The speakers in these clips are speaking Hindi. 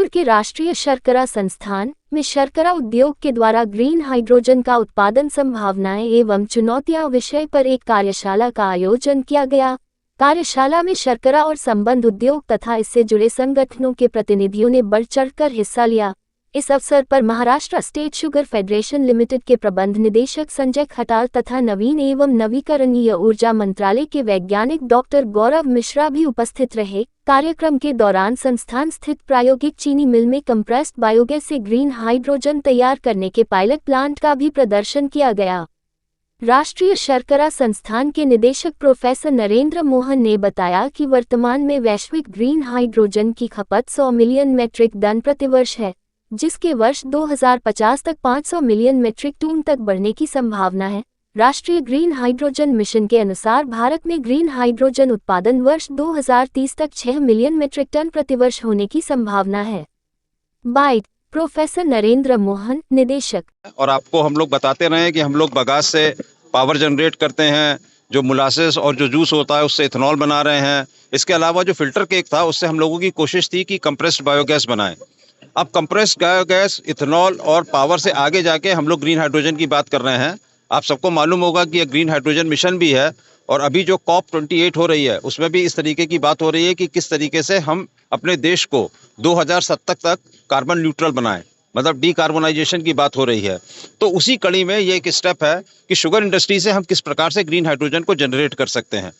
जयपुर के राष्ट्रीय शर्करा संस्थान में शर्करा उद्योग के द्वारा ग्रीन हाइड्रोजन का उत्पादन संभावनाएं एवं चुनौतियां विषय पर एक कार्यशाला का आयोजन किया गया। कार्यशाला में शर्करा और संबद्ध उद्योग तथा इससे जुड़े संगठनों के प्रतिनिधियों ने बढ़ चढ़कर हिस्सा लिया। इस अवसर पर Maharashtra state sugar federation limited के प्रबंध निदेशक संजय खटाल तथा नवीन एवं नवीकरणीय ऊर्जा मंत्रालय के वैज्ञानिक डॉक्टर गौरव मिश्रा भी उपस्थित रहे। कार्यक्रम के दौरान संस्थान स्थित प्रायोगिक चीनी मिल में कंप्रेस्ड बायोगैस से ग्रीन हाइड्रोजन तैयार करने के पायलट प्लांट का भी प्रदर्शन किया गया। राष्ट्रीय शर्करा संस्थान के निदेशक प्रोफेसर नरेंद्र मोहन ने बताया कि वर्तमान में वैश्विक ग्रीन हाइड्रोजन की खपत 100 मिलियन मीट्रिक टन प्रतिवर्ष है, जिसके वर्ष 2050 तक 500 मिलियन मीट्रिक टन तक बढ़ने की संभावना है। राष्ट्रीय ग्रीन हाइड्रोजन मिशन के अनुसार भारत में ग्रीन हाइड्रोजन उत्पादन वर्ष 2030 तक 6 मिलियन मीट्रिक टन प्रतिवर्ष होने की संभावना है। बाइट प्रोफेसर नरेंद्र मोहन, निदेशक। और आपको हम लोग बताते रहे कि हम लोग बगास से पावर जनरेट करते हैं, जो मुलासेस और जो जूस होता है उससे इथेनॉल बना रहे हैं। इसके अलावा जो फिल्टर केक था उससे हम लोगों की कोशिश थी कि कंप्रेस्ड बायोगैस बनाएं। अब कंप्रेस्ड बायोगैस, इथेनॉल और पावर से आगे जाके हम लोग ग्रीन हाइड्रोजन की बात कर रहे हैं। आप सबको मालूम होगा कि ये ग्रीन हाइड्रोजन मिशन भी है और अभी जो COP28 हो रही है उसमें भी इस तरीके की बात हो रही है कि किस तरीके से हम अपने देश को 2070 तक कार्बन न्यूट्रल बनाएं, मतलब डीकार्बोनाइजेशन की बात हो रही है। तो उसी कड़ी में ये एक स्टेप है कि शुगर इंडस्ट्री से हम किस प्रकार से ग्रीन हाइड्रोजन को जनरेट कर सकते हैं।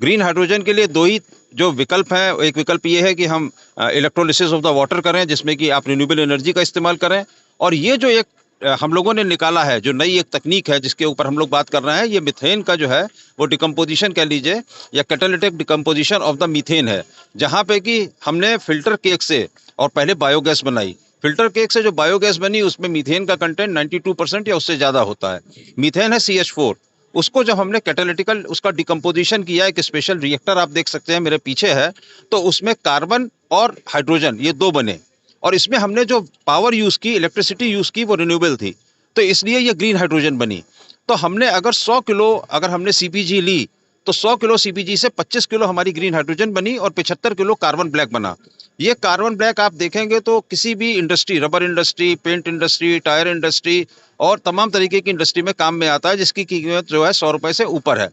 ग्रीन हाइड्रोजन के लिए दो ही जो विकल्प हैं, एक विकल्प ये है कि हम इलेक्ट्रोलिसिस ऑफ द वाटर करें, जिसमें कि आप रिन्यूएबल एनर्जी का इस्तेमाल करें। और ये जो एक हम लोगों ने निकाला है, जो नई एक तकनीक है जिसके ऊपर हम लोग बात कर रहे हैं, ये मीथेन का जो है वो डिकम्पोजिशन कह लीजिए या catalytic decomposition of the methane है, जहाँ पे कि हमने फिल्टर केक से और पहले बायोगैस बनाई। फिल्टर केक से जो बायोगैस बनी उसमें मीथेन का कंटेंट 92% या उससे ज़्यादा होता है। मीथेन है CH4। उसको जब हमने कैटालिटिकल उसका डिकम्पोजिशन किया, एक स्पेशल रिएक्टर आप देख सकते हैं मेरे पीछे है, तो उसमें कार्बन और हाइड्रोजन ये दो बने और इसमें हमने जो पावर यूज़ की, इलेक्ट्रिसिटी यूज़ की, वो रिन्यूएबल थी, तो इसलिए ये ग्रीन हाइड्रोजन बनी। तो हमने अगर 100 किलो अगर हमने CPG ली तो 100 किलो CPG से 25 किलो हमारी ग्रीन हाइड्रोजन बनी और 75 किलो कार्बन ब्लैक बना। ये कार्बन ब्लैक आप देखेंगे तो किसी भी industry, rubber industry, paint industry, tyre industry और तमाम तरीके की इंडस्ट्री में काम में आता है, जिसकी कीमत जो है 100 रुपये से ऊपर है।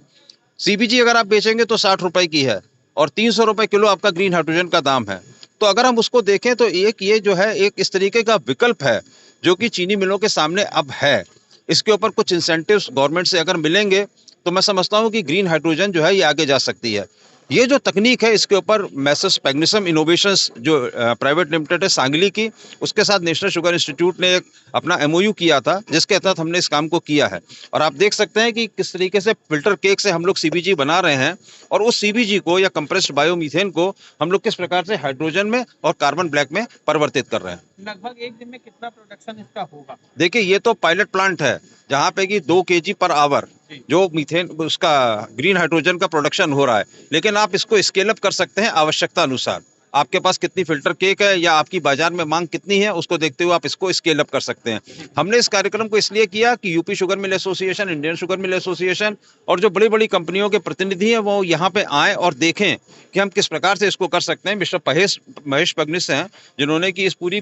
CPG अगर आप बेचेंगे तो 60 रुपये की है और 300 रुपये किलो आपका ग्रीन हाइड्रोजन का दाम है। तो अगर हम उसको देखें तो एक ये जो है एक इस तरीके का विकल्प है जो कि चीनी मिलों के सामने अब है। इसके ऊपर कुछ इंसेंटिव्स गवर्नमेंट से अगर मिलेंगे तो मैं समझता हूँ कि ग्रीन हाइड्रोजन जो है ये आगे जा सकती है। ये जो तकनीक है इसके ऊपर मैसर्स पैग्निसम इनोवेशंस जो प्राइवेट लिमिटेड है सांगली की, उसके साथ नेशनल शुगर इंस्टीट्यूट ने एक अपना MOU किया था, जिसके तहत हमने इस काम को किया है। और आप देख सकते हैं कि किस तरीके से फिल्टर केक से हम लोग CBG बना रहे हैं और उस CBG को या कंप्रेस्ड बायोमीथेन को हम लोग किस प्रकार से हाइड्रोजन में और कार्बन ब्लैक में परिवर्तित कर रहे हैं। लगभग एक दिन में कितना प्रोडक्शन इसका होगा? देखिए, ये तो पायलट प्लांट है जहाँ पे कि 2 kg पर आवर जो मीथेन उसका ग्रीन हाइड्रोजन का प्रोडक्शन हो रहा है, लेकिन आप इसको स्केल अप कर सकते हैं आवश्यकता अनुसार। आपके पास कितनी फिल्टर केक है या आपकी बाजार में मांग कितनी है, उसको देखते हुए आप इसको स्केल अप कर सकते हैं। हमने इस कार्यक्रम को इसलिए किया कि UP sugar mill association, Indian sugar mill association और जो बड़ी बड़ी कंपनियों के प्रतिनिधि हैं वो यहाँ पे आए और देखें कि हम किस प्रकार से इसको कर सकते हैं। मिस्टर महेश पगनिस हैं जिन्होंने कि इस पूरी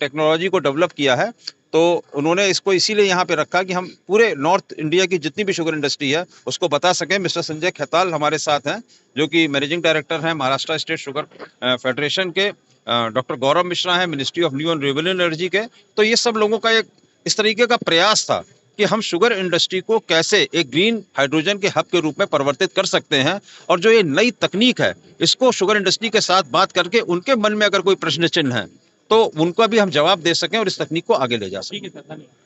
टेक्नोलॉजी को डेवलप किया है, तो उन्होंने इसको इसीलिए यहाँ पे रखा कि हम पूरे नॉर्थ इंडिया की जितनी भी शुगर इंडस्ट्री है उसको बता सकें। मिस्टर संजय खैताल हमारे साथ हैं जो कि मैनेजिंग डायरेक्टर हैं महाराष्ट्र स्टेट शुगर फेडरेशन के, डॉक्टर गौरव मिश्रा हैं ministry of new and renewable energy के। तो ये सब लोगों का एक इस तरीके का प्रयास था कि हम शुगर इंडस्ट्री को कैसे एक ग्रीन हाइड्रोजन के हब के रूप में परिवर्तित कर सकते हैं और जो ये नई तकनीक है इसको शुगर इंडस्ट्री के साथ बात करके उनके मन में अगर कोई प्रश्न चिन्ह है तो उनका भी हम जवाब दे सकें और इस तकनीक को आगे ले जा सकें। ठीक है सर, धन्यवाद।